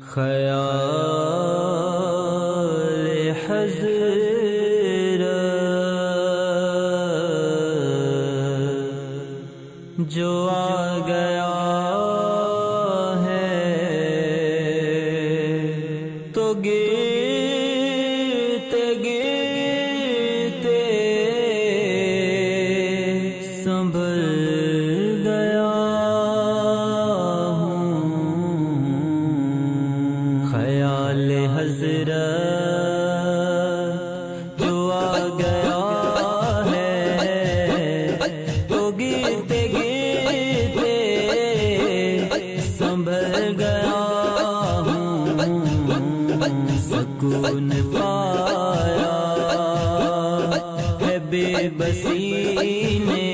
خیال حضرت جو آ گیا ہے تو گرتے گرتے سنبھل گیا خیال حضرت جو آ گیا ہے تو گرتے گرتے سنبھل گیا سکون پایا ہے بے بسی نے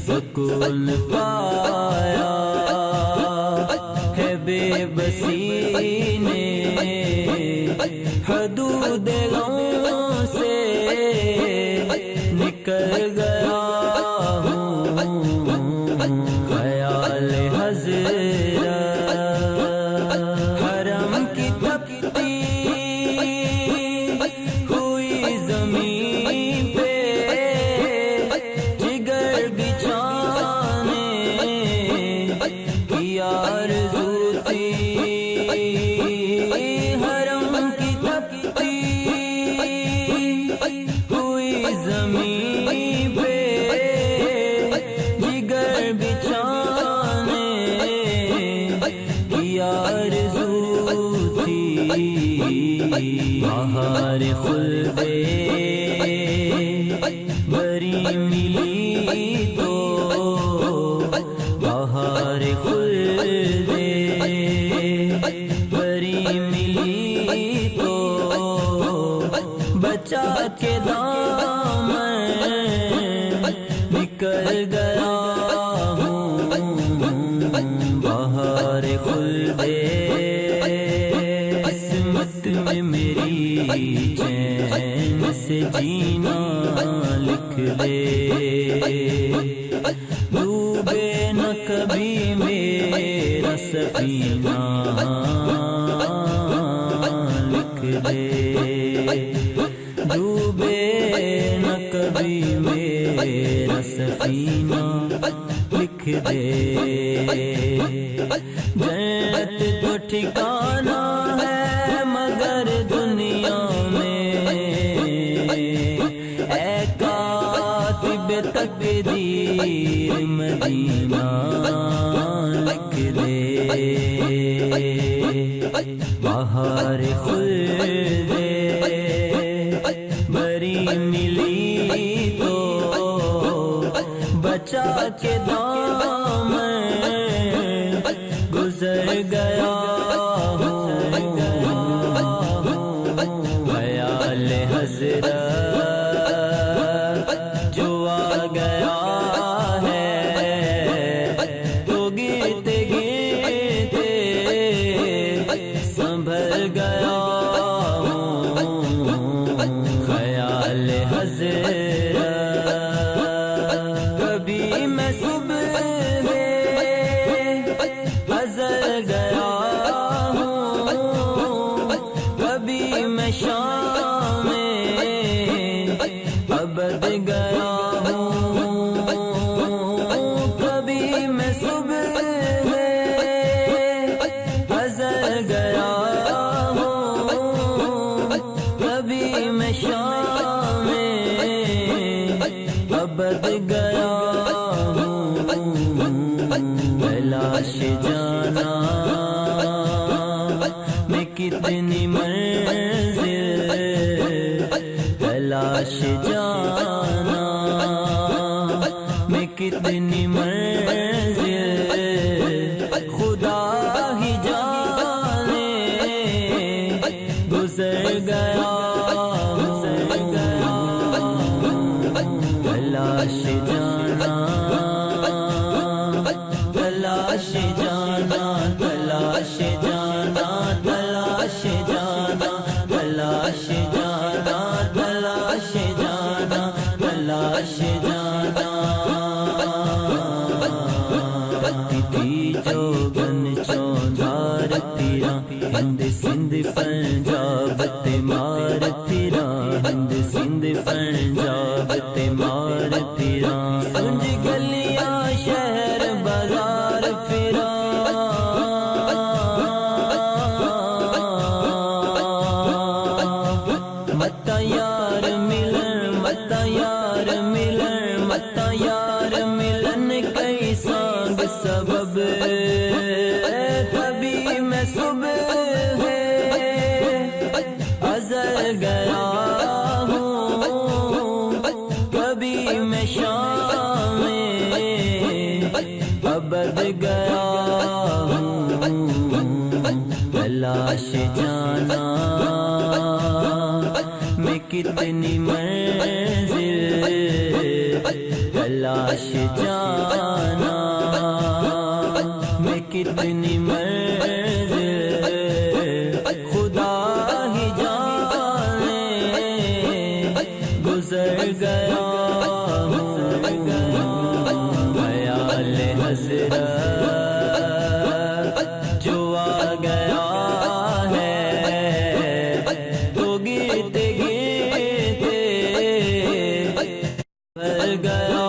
سکون پایا ہے بے بسی نے حدود غم سے نکل گیا خیال حضرت حرم کی تپتی ہوئی زمین پہ جگر بچھانے کی آرزو تھی حرم کی تپتی ہوئی زمین پہ جگر بچھانے کی آرزو تھی بہار خلد بری ملی تو بہار خلد بری ملی تو بچا کے دامن نکل گیا بہار خلد قسمت میں میری چین سے جینا لکھ دے ڈوبے نہ کبھی میرا سفینہ لکھ دے ڈوبے نہ کبھی میرا سفینہ لکھ دے جنت تو ٹھکانہ ہے مگر دنیا میں اے کاتب تقدیر مدینہ لکھ دے بہار خلد بری ملی تو بچا کے دامن گزر گیا خیال حضرت جو آ گیا ہے تو گرتے گرتے سنبھل گیا خیال حضرت کبھی میں صبح ازل گیا کبھی میں شام ابد گیا کبھی میں صبح ازل گیا کبھی میں شام ابد گیا تلاش جانا میں کتنی منزل تلاش جانا میں کتنی منزل خدا ہی جانے گزر گیا تلاش جانا تلاش جانا تلاش جانا تلاش جانا تلاش جانا تلاش جانا تلاش جانا تھی جو گن چودھار ہند سندھ پنجاب تے مار پھراں ہند سندھ پنجاب تے مار پھراں سنج گلیاں شہر بازار پھراں متا یار ملن متا یار ملن متا یار ملن کئی سانگ سبب کبھی میں صبح ازل گیا ہوں کبھی میں شام ابد گیا ہوں تلاش جانا میں کتنی منزل تلاش جانا میں کتنی منزل خدا ہی جانے گزر گیا خیال حضرت جو آ گیا ہے تو گرتے گرتے بھر گیا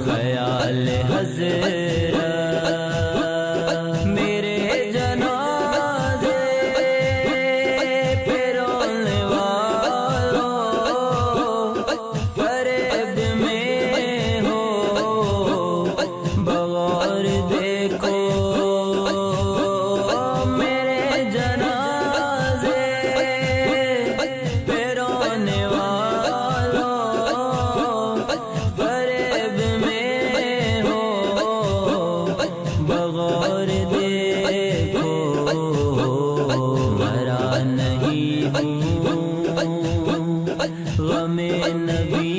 خیال حضرت میرے جنازے پہ رونے والوں فریب میں ہو بغور دیکھو میرے جنازے پہ رونے والوں فریب میں ہو بغور دیکھو مرا نہیں ہوں غم نبی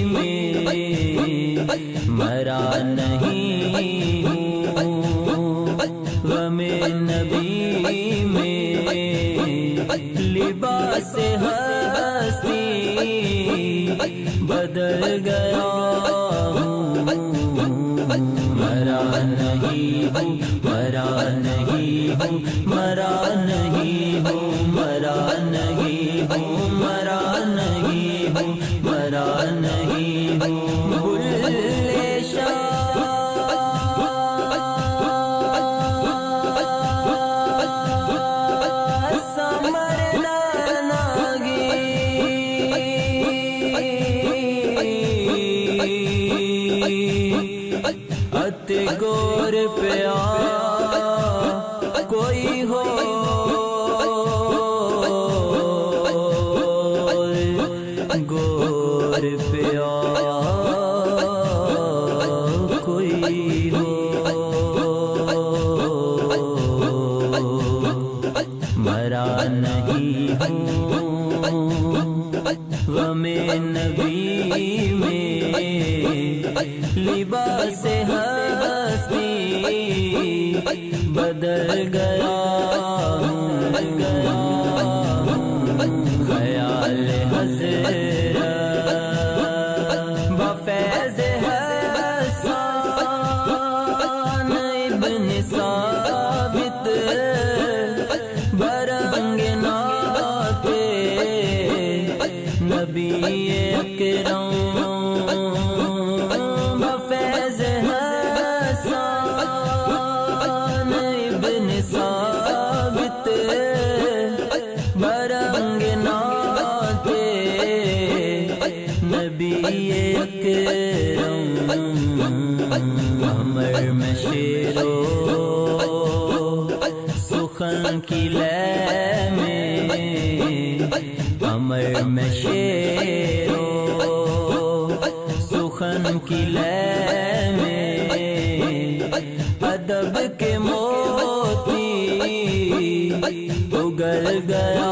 میں مرا نہیں ہوں غم نبی میں لباس ہستی بدل گیا مرا نہیں ہوں مرا نہیں ہوں مرا نہیں ہوں مرا نہیں ہوں مرا نہیں ہوں مرا نہیں ہوں بلے شاہ سمر ناگی ات گور پیا کوئی ہو گور پیا کوئی ہو مرا نہیں ہوں غم نبی میں لباس ہستی بدل گیا خیال حضرت بفیض حسان ابن ثابت برنگ ناتے نبی اکرم بفیض حسان ابن ثابت برنگ ناتے نبی اکرم امر میں شیرو سخن کی لے میں امر میں شیرو سخن کی لے میں ادب کے موتی اگل گیا